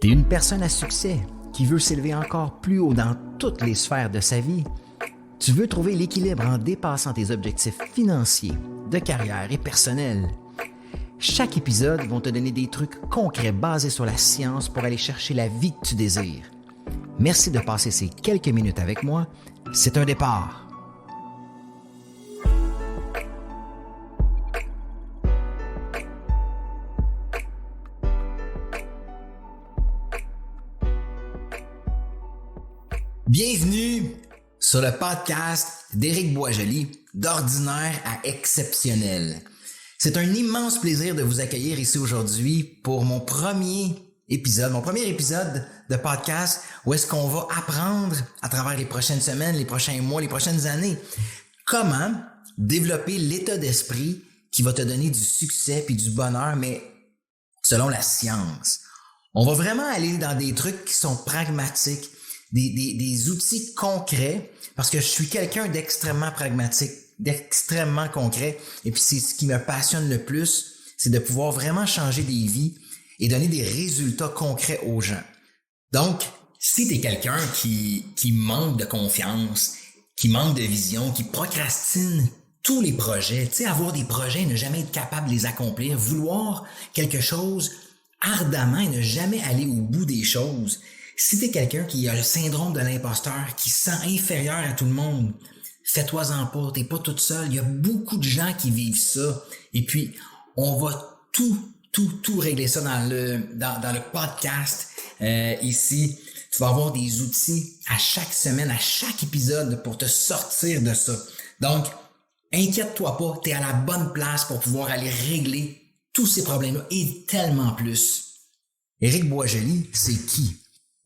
T'es une personne à succès qui veut s'élever encore plus haut dans toutes les sphères de sa vie. Tu veux trouver l'équilibre en dépassant tes objectifs financiers, de carrière et personnels. Chaque épisode va te donner des trucs concrets basés sur la science pour aller chercher la vie que tu désires. Merci de passer ces quelques minutes avec moi. C'est un départ. Bienvenue sur le podcast d'Éric Boisjoli, d'ordinaire à exceptionnel. C'est un immense plaisir de vous accueillir ici aujourd'hui pour mon premier épisode de podcast où est-ce qu'on va apprendre à travers les prochaines semaines, les prochains mois, les prochaines années, comment développer l'état d'esprit qui va te donner du succès puis du bonheur, mais selon la science. On va vraiment aller dans des trucs qui sont pragmatiques, des outils concrets, parce que je suis quelqu'un d'extrêmement pragmatique, d'extrêmement concret, et puis c'est ce qui me passionne le plus, c'est de pouvoir vraiment changer des vies et donner des résultats concrets aux gens. Donc, si t'es quelqu'un qui manque de confiance, qui manque de vision, qui procrastine tous les projets, tu sais, avoir des projets et ne jamais être capable de les accomplir, vouloir quelque chose ardemment et ne jamais aller au bout des choses, si t'es quelqu'un qui a le syndrome de l'imposteur, qui se sent inférieur à tout le monde, fais-toi-en pas, t'es pas toute seule. Il y a beaucoup de gens qui vivent ça. Et puis, on va tout régler ça dans le podcast ici. Tu vas avoir des outils à chaque semaine, à chaque épisode pour te sortir de ça. Donc, inquiète-toi pas, t'es à la bonne place pour pouvoir aller régler tous ces problèmes-là et tellement plus. Éric Boisjoli, c'est qui?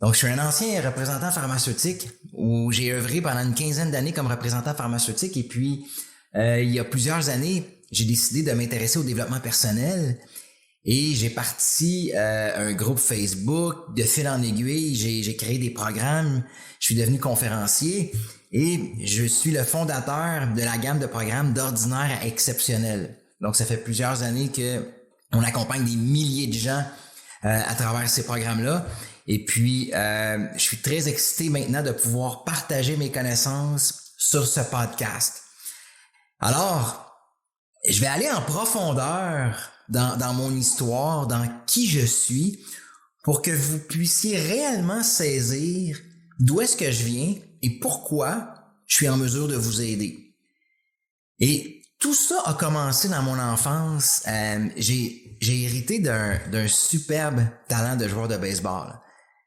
Donc, je suis un ancien représentant pharmaceutique où j'ai œuvré pendant une quinzaine d'années comme représentant pharmaceutique et puis il y a plusieurs années, j'ai décidé de m'intéresser au développement personnel et j'ai parti un groupe Facebook. De fil en aiguille, j'ai créé des programmes, je suis devenu conférencier et je suis le fondateur de la gamme de programmes d'ordinaire à exceptionnel. Donc, ça fait plusieurs années que on accompagne des milliers de gens à travers ces programmes-là. Et puis, je suis très excité maintenant de pouvoir partager mes connaissances sur ce podcast. Alors, je vais aller en profondeur dans mon histoire, dans qui je suis, pour que vous puissiez réellement saisir d'où est-ce que je viens et pourquoi je suis en mesure de vous aider. Et tout ça a commencé dans mon enfance. J'ai hérité d'un superbe talent de joueur de baseball.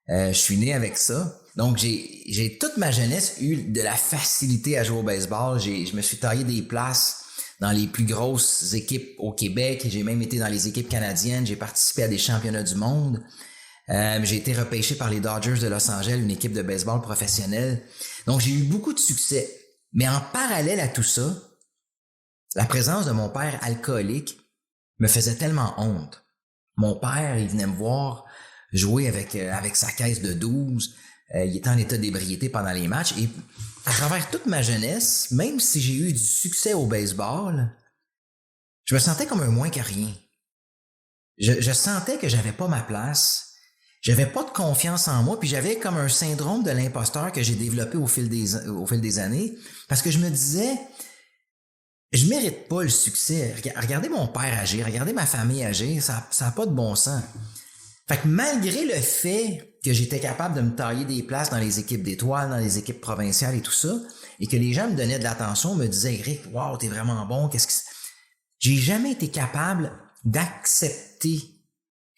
Je suis né avec ça. Donc, j'ai toute ma jeunesse eu de la facilité à jouer au baseball. Je me suis taillé des places dans les plus grosses équipes au Québec. J'ai même été dans les équipes canadiennes. J'ai participé à des championnats du monde. J'ai été repêché par les Dodgers de Los Angeles, une équipe de baseball professionnelle. Donc, j'ai eu beaucoup de succès. Mais en parallèle à tout ça, la présence de mon père alcoolique me faisait tellement honte. Mon père, il venait me voir jouer avec sa caisse de 12. Il était en état d'ébriété pendant les matchs. Et à travers toute ma jeunesse, même si j'ai eu du succès au baseball, je me sentais comme un moins que rien. Je sentais que j'avais pas ma place. J'avais pas de confiance en moi. Puis j'avais comme un syndrome de l'imposteur que j'ai développé au fil des années. Parce que je me disais, je mérite pas le succès. Regardez mon père agir, regardez ma famille agir. Ça a pas de bon sens. Fait que malgré le fait que j'étais capable de me tailler des places dans les équipes d'étoiles, dans les équipes provinciales et tout ça, et que les gens me donnaient de l'attention, me disaient « Eric, wow, t'es vraiment bon, J'ai jamais été capable d'accepter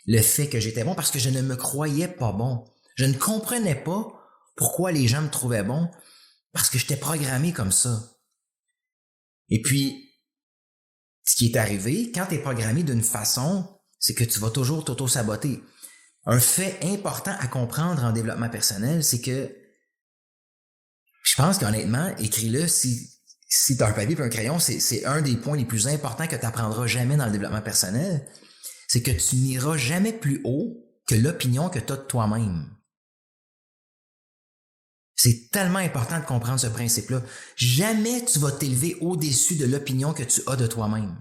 le fait que j'étais bon parce que je ne me croyais pas bon. Je ne comprenais pas pourquoi les gens me trouvaient bon parce que j'étais programmé comme ça. Et puis, ce qui est arrivé, quand t'es programmé d'une façon, c'est que tu vas toujours t'auto-saboter. Un fait important à comprendre en développement personnel, c'est que je pense qu'honnêtement, écris-le si tu as un papier et un crayon, c'est un des points les plus importants que tu n'apprendras jamais dans le développement personnel, c'est que tu n'iras jamais plus haut que l'opinion que tu as de toi-même. C'est tellement important de comprendre ce principe-là. Jamais tu vas t'élever au-dessus de l'opinion que tu as de toi-même.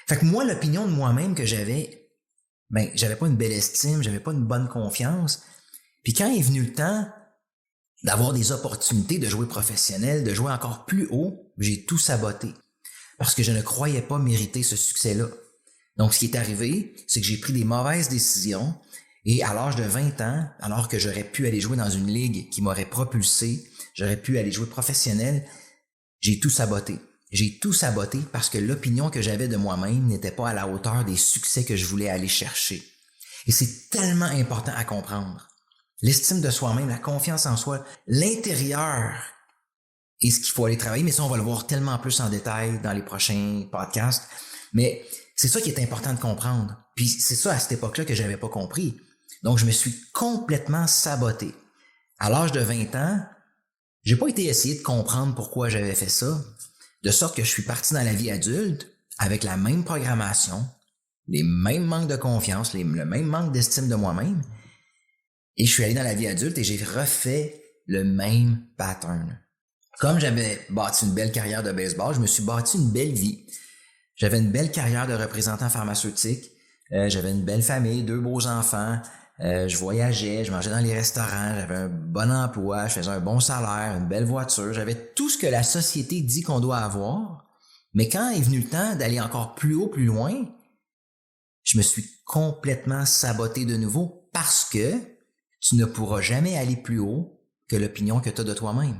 Fait que moi, l'opinion de moi-même que j'avais, ben, j'avais pas une belle estime, j'avais pas une bonne confiance. Puis quand est venu le temps d'avoir des opportunités de jouer professionnel, de jouer encore plus haut, j'ai tout saboté. Parce que je ne croyais pas mériter ce succès-là. Donc, ce qui est arrivé, c'est que j'ai pris des mauvaises décisions et à l'âge de 20 ans, alors que j'aurais pu aller jouer dans une ligue qui m'aurait propulsé, j'aurais pu aller jouer professionnel, j'ai tout saboté. J'ai tout saboté parce que l'opinion que j'avais de moi-même n'était pas à la hauteur des succès que je voulais aller chercher. Et c'est tellement important à comprendre. L'estime de soi-même, la confiance en soi, l'intérieur est ce qu'il faut aller travailler, mais ça, on va le voir tellement plus en détail dans les prochains podcasts. Mais c'est ça qui est important de comprendre. Puis c'est ça, à cette époque-là, que j'avais pas compris. Donc, je me suis complètement saboté. À l'âge de 20 ans, j'ai pas été essayer de comprendre pourquoi j'avais fait ça, de sorte que je suis parti dans la vie adulte avec la même programmation, les mêmes manques de confiance, le même manque d'estime de moi-même, et je suis allé dans la vie adulte et j'ai refait le même pattern. Comme j'avais bâti une belle carrière de baseball, je me suis bâti une belle vie. J'avais une belle carrière de représentant pharmaceutique, j'avais une belle famille, 2 beaux enfants, je voyageais, je mangeais dans les restaurants, j'avais un bon emploi, je faisais un bon salaire, une belle voiture, j'avais tout ce que la société dit qu'on doit avoir. Mais quand est venu le temps d'aller encore plus haut, plus loin, je me suis complètement saboté de nouveau parce que tu ne pourras jamais aller plus haut que l'opinion que tu as de toi-même.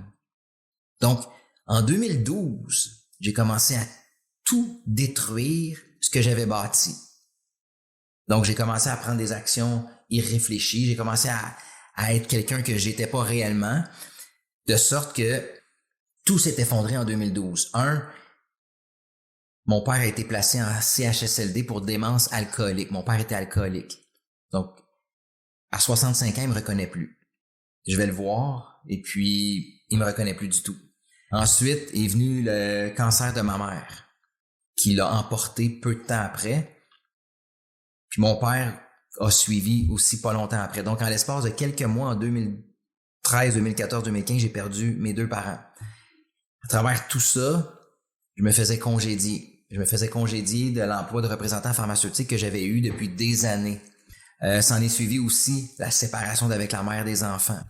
Donc, en 2012, j'ai commencé à tout détruire ce que j'avais bâti. Donc, j'ai commencé à prendre des actions irréfléchies, j'ai commencé à être quelqu'un que j'étais pas réellement, de sorte que tout s'est effondré en 2012. Mon père a été placé en CHSLD pour démence alcoolique. Mon père était alcoolique. Donc, à 65 ans, il me reconnaît plus. Je vais le voir et puis il me reconnaît plus du tout. Ensuite est venu le cancer de ma mère, qui l'a emporté peu de temps après. Puis mon père a suivi aussi pas longtemps après. Donc, en l'espace de quelques mois, en 2013, 2014, 2015, j'ai perdu mes 2 parents. À travers tout ça, je me faisais congédier. Je me faisais congédier de l'emploi de représentant pharmaceutique que j'avais eu depuis des années. S'en est suivi aussi la séparation d'avec la mère des enfants.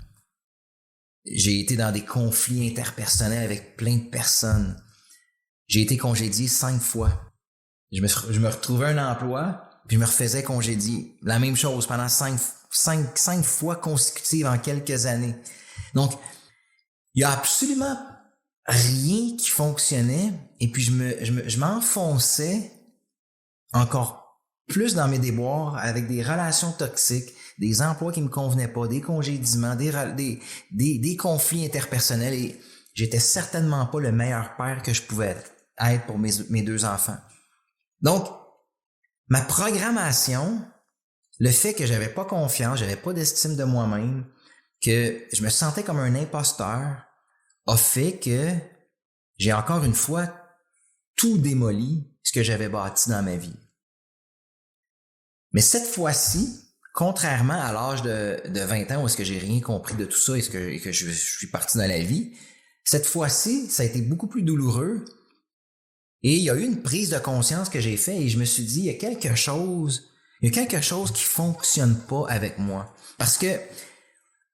J'ai été dans des conflits interpersonnels avec plein de personnes. J'ai été congédié 5 fois. Je me retrouvais un emploi, puis je me refaisais congédier. La même chose pendant 5 fois consécutives en quelques années. Donc, il y a absolument rien qui fonctionnait, et puis je m'enfonçais encore plus dans mes déboires avec des relations toxiques, des emplois qui me convenaient pas, des congédiements, des conflits interpersonnels, et j'étais certainement pas le meilleur père que je pouvais être pour mes 2 enfants. Donc, ma programmation, le fait que j'avais pas confiance, j'avais pas d'estime de moi-même, que je me sentais comme un imposteur, a fait que j'ai encore une fois tout démoli ce que j'avais bâti dans ma vie. Mais cette fois-ci, contrairement à l'âge de 20 ans où est-ce que j'ai rien compris de tout ça et que je suis parti dans la vie, cette fois-ci, ça a été beaucoup plus douloureux et il y a eu une prise de conscience que j'ai faite et je me suis dit, il y a quelque chose qui fonctionne pas avec moi. Parce que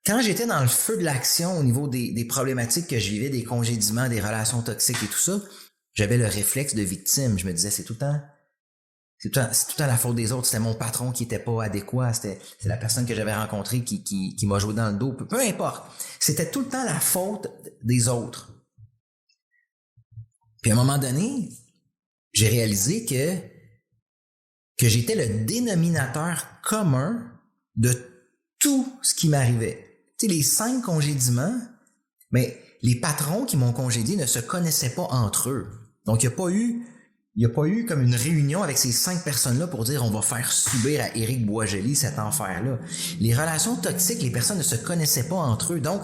quand j'étais dans le feu de l'action au niveau des problématiques que je vivais, des congédiements, des relations toxiques et tout ça, j'avais le réflexe de victime. Je me disais, c'est tout le temps la faute des autres. C'était mon patron qui était pas adéquat. C'est la personne que j'avais rencontrée qui m'a joué dans le dos. Peu importe. C'était tout le temps la faute des autres. Puis à un moment donné, j'ai réalisé que j'étais le dénominateur commun de tout ce qui m'arrivait. Tu sais, les 5 congédiements, mais les patrons qui m'ont congédié ne se connaissaient pas entre eux. Donc, il n'y a pas eu comme une réunion avec ces 5 personnes-là pour dire on va faire subir à Éric Boisjoli cet enfer-là. Les relations toxiques, les personnes ne se connaissaient pas entre eux. Donc,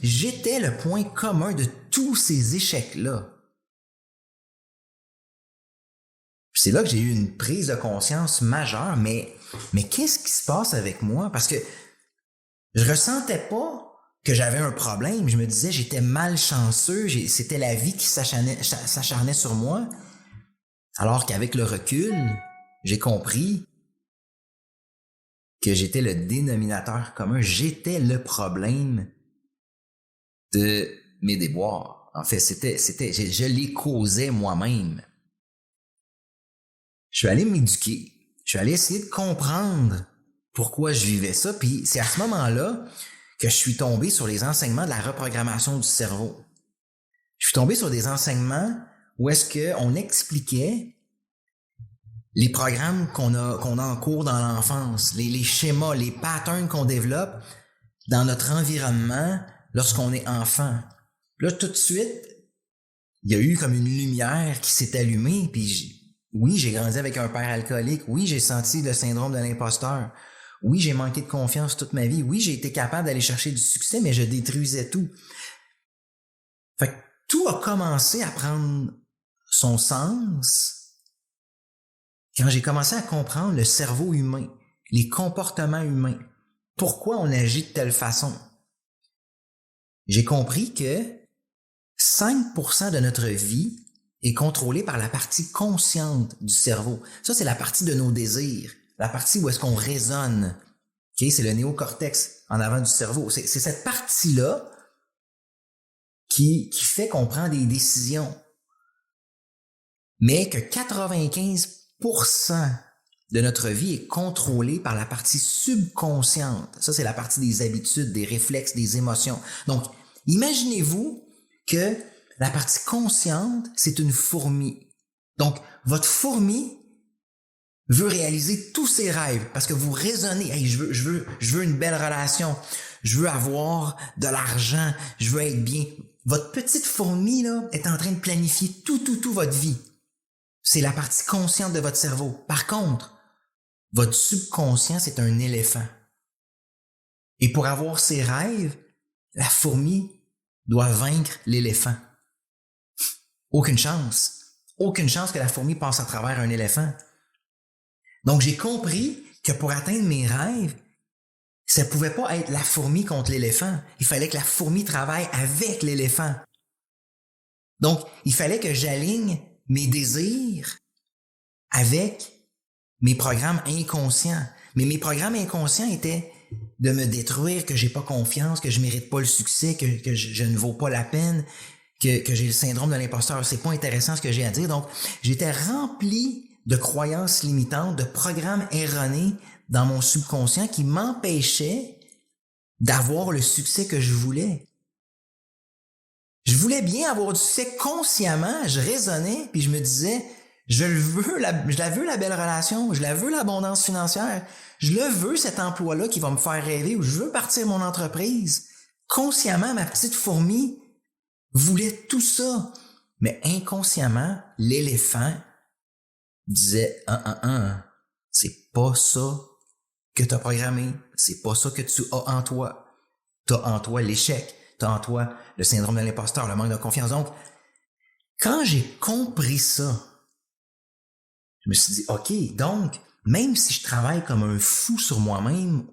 j'étais le point commun de tous ces échecs-là. C'est là que j'ai eu une prise de conscience majeure, mais qu'est-ce qui se passe avec moi? Parce que je ressentais pas que j'avais un problème. Je me disais, j'étais malchanceux, c'était la vie qui s'acharnait sur moi. Alors qu'avec le recul, j'ai compris que j'étais le dénominateur commun, j'étais le problème de mes déboires. En fait, je les causais moi-même. Je suis allé m'éduquer. Je suis allé essayer de comprendre pourquoi je vivais ça. Puis c'est à ce moment-là que je suis tombé sur les enseignements de la reprogrammation du cerveau. Je suis tombé sur des enseignements où est-ce qu'on expliquait les programmes qu'on a en cours dans l'enfance, les schémas, les patterns qu'on développe dans notre environnement lorsqu'on est enfant. Là, tout de suite, il y a eu comme une lumière qui s'est allumée, puis oui, j'ai grandi avec un père alcoolique, oui, j'ai senti le syndrome de l'imposteur, oui, j'ai manqué de confiance toute ma vie, oui, j'ai été capable d'aller chercher du succès, mais je détruisais tout. Fait que tout a commencé à prendre son sens quand j'ai commencé à comprendre le cerveau humain, les comportements humains, pourquoi on agit de telle façon. J'ai compris que 5% de notre vie est contrôlée par la partie consciente du cerveau. Ça, c'est la partie de nos désirs, la partie où est-ce qu'on raisonne. Okay? C'est le néocortex en avant du cerveau. C'est cette partie-là qui fait qu'on prend des décisions. Mais que 95% de notre vie est contrôlée par la partie subconsciente. Ça, c'est la partie des habitudes, des réflexes, des émotions. Donc, imaginez-vous que la partie consciente, c'est une fourmi. Donc, votre fourmi veut réaliser tous ses rêves parce que vous raisonnez, hey, je veux une belle relation, je veux avoir de l'argent, je veux être bien. Votre petite fourmi là est en train de planifier tout votre vie. C'est la partie consciente de votre cerveau. Par contre, votre subconscient, c'est un éléphant. Et pour avoir ses rêves, la fourmi doit vaincre l'éléphant. Aucune chance. Aucune chance que la fourmi passe à travers un éléphant. Donc, j'ai compris que pour atteindre mes rêves, ça pouvait pas être la fourmi contre l'éléphant. Il fallait que la fourmi travaille avec l'éléphant. Donc, il fallait que j'aligne mes désirs avec mes programmes inconscients. Mais mes programmes inconscients étaient de me détruire, que j'ai pas confiance, que je mérite pas le succès, que je ne vaux pas la peine, que j'ai le syndrome de l'imposteur. C'est pas intéressant ce que j'ai à dire. Donc, j'étais rempli de croyances limitantes, de programmes erronés dans mon subconscient qui m'empêchaient d'avoir le succès que je voulais. Je voulais bien avoir du succès consciemment, je raisonnais, puis je me disais, je la veux la belle relation, je la veux l'abondance financière, je le veux cet emploi-là qui va me faire rêver, ou je veux partir mon entreprise. Consciemment, ma petite fourmi voulait tout ça, mais inconsciemment, l'éléphant disait, c'est pas ça que t'as programmé, c'est pas ça que tu as en toi. T'as en toi l'échec, t'as en toi le syndrome de l'imposteur, le manque de confiance. Donc, quand j'ai compris ça, je me suis dit, OK, donc, même si je travaille comme un fou sur moi-même,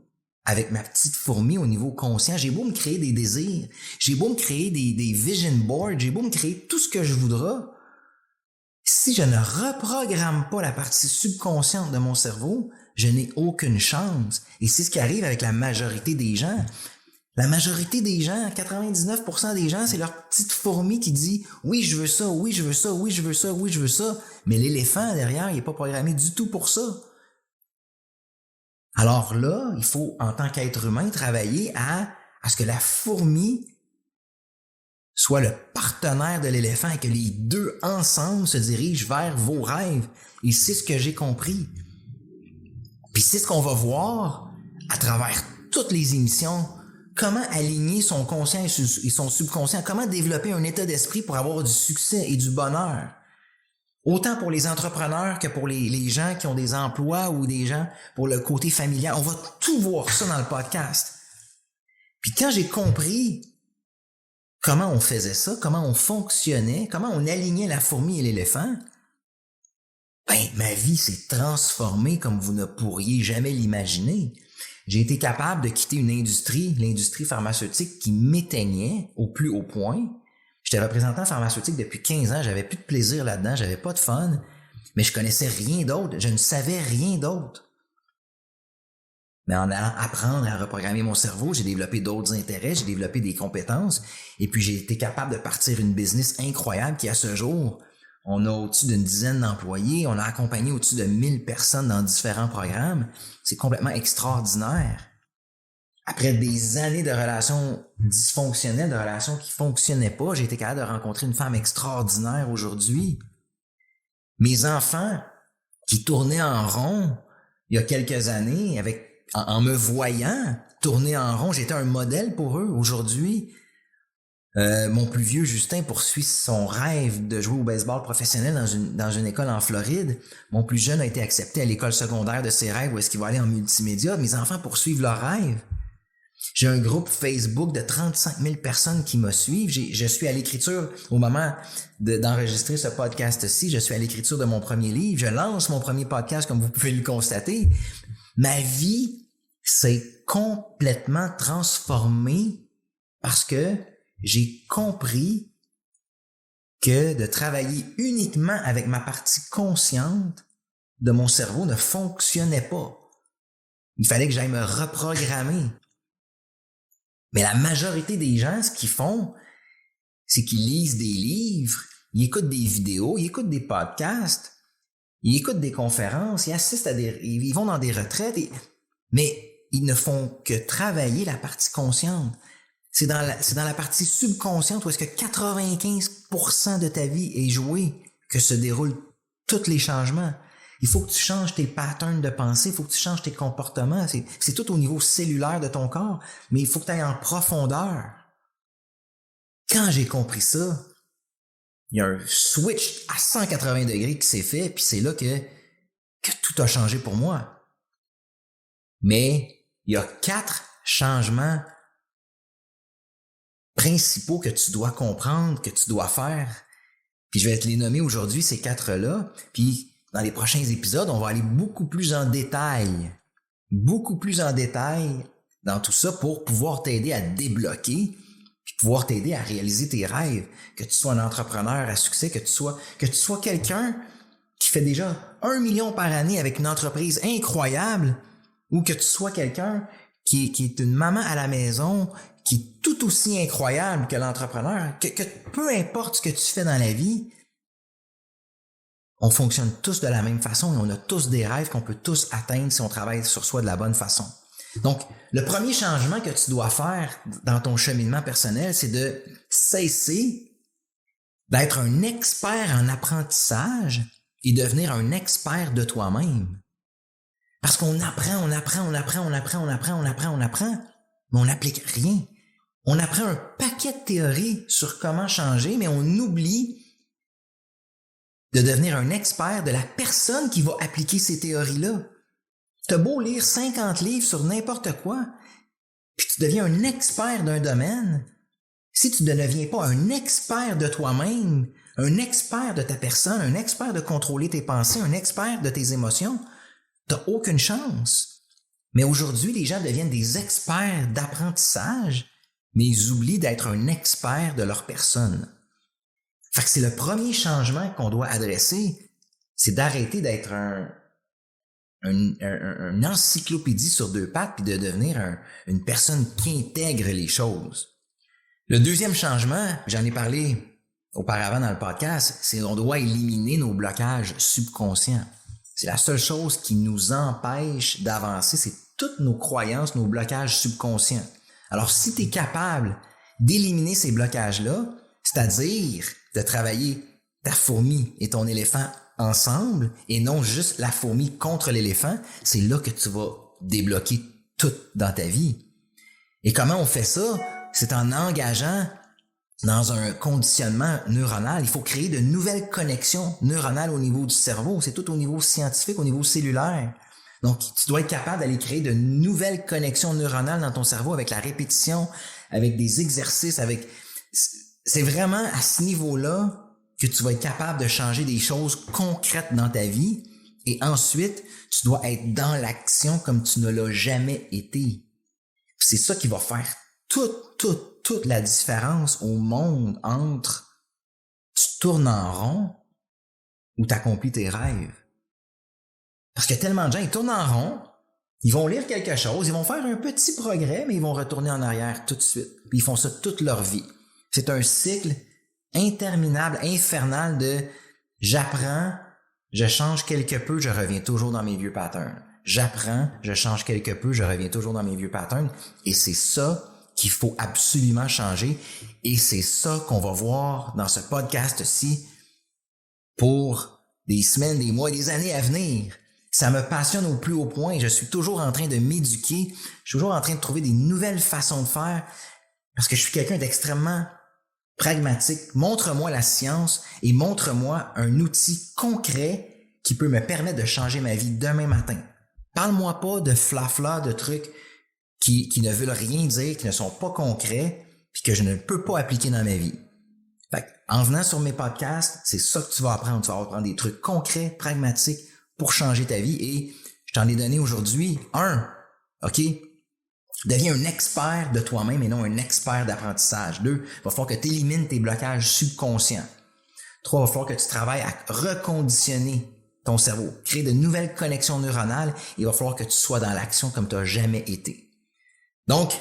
avec ma petite fourmi au niveau conscient, j'ai beau me créer des désirs, j'ai beau me créer des vision boards, j'ai beau me créer tout ce que je voudrais, si je ne reprogramme pas la partie subconsciente de mon cerveau, je n'ai aucune chance. Et c'est ce qui arrive avec la majorité des gens. La majorité des gens, 99% des gens, c'est leur petite fourmi qui dit « Oui, je veux ça, oui, je veux ça, oui, je veux ça, oui, je veux ça. » Mais l'éléphant, derrière, il n'est pas programmé du tout pour ça. Alors là, il faut, en tant qu'être humain, travailler à ce que la fourmi soit le partenaire de l'éléphant et que les deux ensemble se dirigent vers vos rêves. Et c'est ce que j'ai compris. Puis c'est ce qu'on va voir à travers toutes les émissions. Comment aligner son conscient et son subconscient. Comment développer un état d'esprit pour avoir du succès et du bonheur. Autant pour les entrepreneurs que pour les gens qui ont des emplois ou des gens pour le côté familial. On va tout voir ça dans le podcast. Puis quand j'ai compris comment on faisait ça, comment on fonctionnait, comment on alignait la fourmi et l'éléphant, ben, ma vie s'est transformée comme vous ne pourriez jamais l'imaginer. J'ai été capable de quitter une industrie, l'industrie pharmaceutique qui m'éteignait au plus haut point. J'étais représentant pharmaceutique depuis 15 ans, j'avais plus de plaisir là-dedans, j'avais pas de fun, mais je connaissais rien d'autre, je ne savais rien d'autre. Mais en allant apprendre à reprogrammer mon cerveau, j'ai développé d'autres intérêts, j'ai développé des compétences et puis j'ai été capable de partir une business incroyable qui à ce jour, on a au-dessus d'une dizaine d'employés, on a accompagné au-dessus de 1000 personnes dans différents programmes. C'est complètement extraordinaire. Après des années de relations dysfonctionnelles, de relations qui fonctionnaient pas, j'ai été capable de rencontrer une femme extraordinaire aujourd'hui. Mes enfants qui tournaient en rond il y a quelques années, en me voyant tourner en rond, j'étais un modèle pour eux. Aujourd'hui, mon plus vieux Justin poursuit son rêve de jouer au baseball professionnel dans une école en Floride. Mon plus jeune a été accepté à l'école secondaire de ses rêves où est-ce qu'il va aller en multimédia. Mes enfants poursuivent leurs rêves. J'ai un groupe Facebook de 35 000 personnes qui me suivent. Je suis à l'écriture, au moment d'enregistrer ce podcast-ci, je suis à l'écriture de mon premier livre. Je lance mon premier podcast, comme vous pouvez le constater. Ma vie s'est complètement transformée parce que j'ai compris que de travailler uniquement avec ma partie consciente de mon cerveau ne fonctionnait pas. Il fallait que j'aille me reprogrammer. Mais la majorité des gens, ce qu'ils font, c'est qu'ils lisent des livres, ils écoutent des vidéos, ils écoutent des podcasts, ils écoutent des conférences, ils vont dans des retraites, mais ils ne font que travailler la partie consciente. C'est dans la partie subconsciente où est-ce que 95% de ta vie est jouée que se déroulent tous les changements. Il faut que tu changes tes patterns de pensée, il faut que tu changes tes comportements. C'est tout au niveau cellulaire de ton corps, mais il faut que tu ailles en profondeur. Quand j'ai compris ça, il y a un switch à 180 degrés qui s'est fait, puis c'est là que tout a changé pour moi. Mais il y a 4 changements principaux que tu dois comprendre, que tu dois faire. Puis je vais te les nommer aujourd'hui, ces 4-là, puis dans les prochains épisodes, on va aller beaucoup plus en détail dans tout ça pour pouvoir t'aider à débloquer puis pouvoir t'aider à réaliser tes rêves, que tu sois un entrepreneur à succès, que tu sois quelqu'un qui fait déjà 1 million par année avec une entreprise incroyable ou que tu sois quelqu'un qui est une maman à la maison qui est tout aussi incroyable que l'entrepreneur, que peu importe ce que tu fais dans la vie, on fonctionne tous de la même façon et on a tous des rêves qu'on peut tous atteindre si on travaille sur soi de la bonne façon. Donc, le premier changement que tu dois faire dans ton cheminement personnel, c'est de cesser d'être un expert en apprentissage et devenir un expert de toi-même. Parce qu'on apprend, mais on n'applique rien. On apprend un paquet de théories sur comment changer, mais on oublie de devenir un expert de la personne qui va appliquer ces théories-là. T'as beau lire 50 livres sur n'importe quoi, puis tu deviens un expert d'un domaine, si tu ne deviens pas un expert de toi-même, un expert de ta personne, un expert de contrôler tes pensées, un expert de tes émotions, t'as aucune chance. Mais aujourd'hui, les gens deviennent des experts d'apprentissage, mais ils oublient d'être un expert de leur personne. Fait que c'est le premier changement qu'on doit adresser, c'est d'arrêter d'être une encyclopédie sur 2 pattes puis de devenir une personne qui intègre les choses. Le deuxième changement, j'en ai parlé auparavant dans le podcast, c'est qu'on doit éliminer nos blocages subconscients. C'est la seule chose qui nous empêche d'avancer, c'est toutes nos croyances, nos blocages subconscients. Alors si tu es capable d'éliminer ces blocages-là, c'est-à-dire de travailler ta fourmi et ton éléphant ensemble et non juste la fourmi contre l'éléphant, c'est là que tu vas débloquer tout dans ta vie. Et comment on fait ça? C'est en engageant dans un conditionnement neuronal. Il faut créer de nouvelles connexions neuronales au niveau du cerveau. C'est tout au niveau scientifique, au niveau cellulaire. Donc, tu dois être capable d'aller créer de nouvelles connexions neuronales dans ton cerveau avec la répétition, avec des exercices, c'est vraiment à ce niveau-là que tu vas être capable de changer des choses concrètes dans ta vie. Et ensuite, tu dois être dans l'action comme tu ne l'as jamais été. C'est ça qui va faire toute la différence au monde entre tu tournes en rond ou tu accomplis tes rêves. Parce que tellement de gens, ils tournent en rond, Ils vont lire quelque chose, ils vont faire un petit progrès, mais ils vont retourner en arrière tout de suite. Puis ils font ça toute leur vie. C'est un cycle interminable, infernal de j'apprends, je change quelque peu, je reviens toujours dans mes vieux patterns. J'apprends, je change quelque peu, je reviens toujours dans mes vieux patterns. Et c'est ça qu'il faut absolument changer. Et c'est ça qu'on va voir dans ce podcast-ci pour des semaines, des mois, des années à venir. Ça me passionne au plus haut point. Je suis toujours en train de m'éduquer. Je suis toujours en train de trouver des nouvelles façons de faire parce que je suis quelqu'un d'extrêmement pragmatique. Montre-moi la science et montre-moi un outil concret qui peut me permettre de changer ma vie demain matin. Parle-moi pas de flafla, de trucs qui ne veulent rien dire, qui ne sont pas concrets, puis que je ne peux pas appliquer dans ma vie. Fait en venant sur mes podcasts, c'est ça que tu vas apprendre. Tu vas apprendre des trucs concrets, pragmatiques pour changer ta vie. Et je t'en ai donné aujourd'hui un. OK? Deviens un expert de toi-même et non un expert d'apprentissage. 2, il va falloir que tu élimines tes blocages subconscients. 3, il va falloir que tu travailles à reconditionner ton cerveau, créer de nouvelles connexions neuronales. Il va falloir que tu sois dans l'action comme tu n'as jamais été. Donc,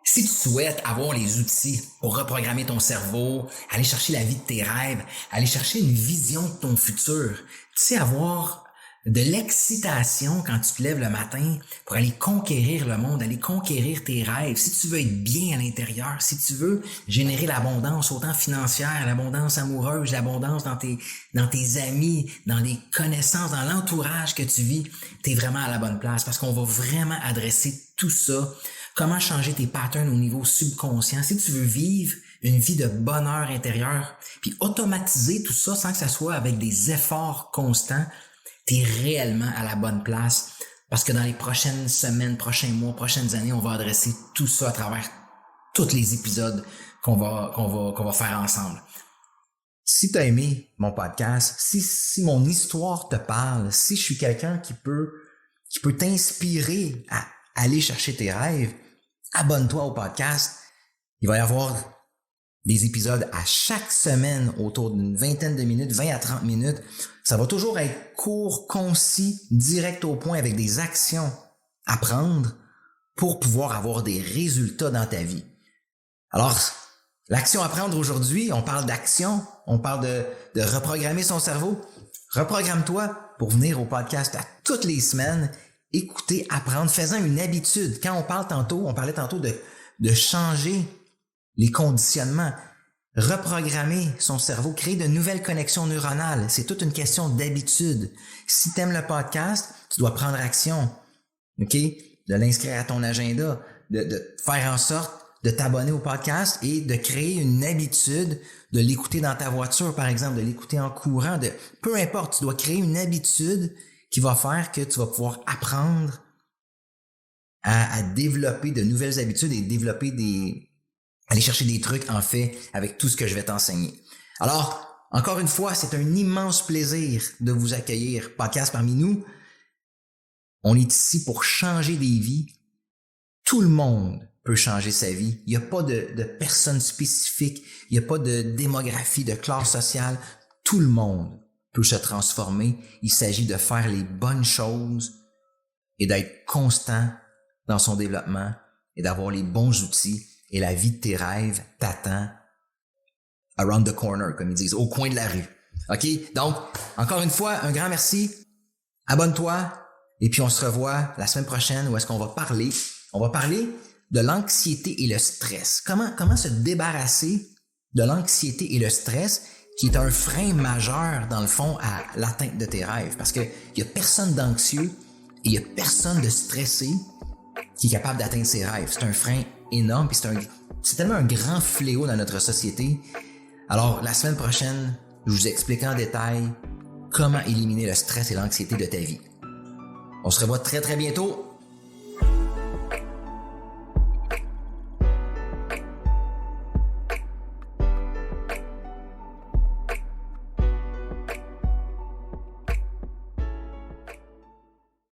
si tu souhaites avoir les outils pour reprogrammer ton cerveau, aller chercher la vie de tes rêves, aller chercher une vision de ton futur, tu sais, avoir de l'excitation quand tu te lèves le matin pour aller conquérir le monde, aller conquérir tes rêves, si tu veux être bien à l'intérieur, si tu veux générer l'abondance autant financière, l'abondance amoureuse, l'abondance dans tes amis, dans les connaissances, dans l'entourage que tu vis, tu es vraiment à la bonne place parce qu'on va vraiment adresser tout ça. Comment changer tes patterns au niveau subconscient. Si tu veux vivre une vie de bonheur intérieur, puis automatiser tout ça sans que ça soit avec des efforts constants, tu es réellement à la bonne place parce que dans les prochaines semaines, prochains mois, prochaines années, on va adresser tout ça à travers tous les épisodes qu'on va faire ensemble. Si tu as aimé mon podcast, si mon histoire te parle, si je suis quelqu'un qui peut t'inspirer à aller chercher tes rêves, abonne-toi au podcast. Il va y avoir des épisodes à chaque semaine autour d'une vingtaine de minutes, 20 à 30 minutes. Ça va toujours être court, concis, direct au point avec des actions à prendre pour pouvoir avoir des résultats dans ta vie. Alors, l'action à prendre aujourd'hui, on parle d'action, on parle de reprogrammer son cerveau. Reprogramme-toi pour venir au podcast à toutes les semaines. Écouter, apprendre, faisant une habitude. Quand on parlait tantôt de changer les conditionnements, reprogrammer son cerveau, créer de nouvelles connexions neuronales. C'est toute une question d'habitude. Si tu aimes le podcast, tu dois prendre action. OK? De l'inscrire à ton agenda, de faire en sorte de t'abonner au podcast et de créer une habitude de l'écouter dans ta voiture, par exemple, de l'écouter en courant. Peu importe, tu dois créer une habitude qui va faire que tu vas pouvoir apprendre à développer de nouvelles habitudes et aller chercher des trucs, en fait, avec tout ce que je vais t'enseigner. Alors, encore une fois, c'est un immense plaisir de vous accueillir. Podcast parmi nous. On est ici pour changer des vies. Tout le monde peut changer sa vie. Il n'y a pas de personne spécifique. Il n'y a pas de démographie, de classe sociale. Tout le monde peut se transformer. Il s'agit de faire les bonnes choses et d'être constant dans son développement et d'avoir les bons outils. Et la vie de tes rêves t'attend around the corner, comme ils disent, au coin de la rue. OK? Donc, encore une fois, un grand merci. Abonne-toi. Et puis, on se revoit la semaine prochaine où est-ce qu'on va parler? On va parler de l'anxiété et le stress. Comment se débarrasser de l'anxiété et le stress qui est un frein majeur, dans le fond, à l'atteinte de tes rêves. Parce que il y a personne d'anxieux et il y a personne de stressé qui est capable d'atteindre ses rêves. C'est un frein énorme, puis c'est tellement un grand fléau dans notre société. Alors, la semaine prochaine, je vous explique en détail comment éliminer le stress et l'anxiété de ta vie. On se revoit très très bientôt.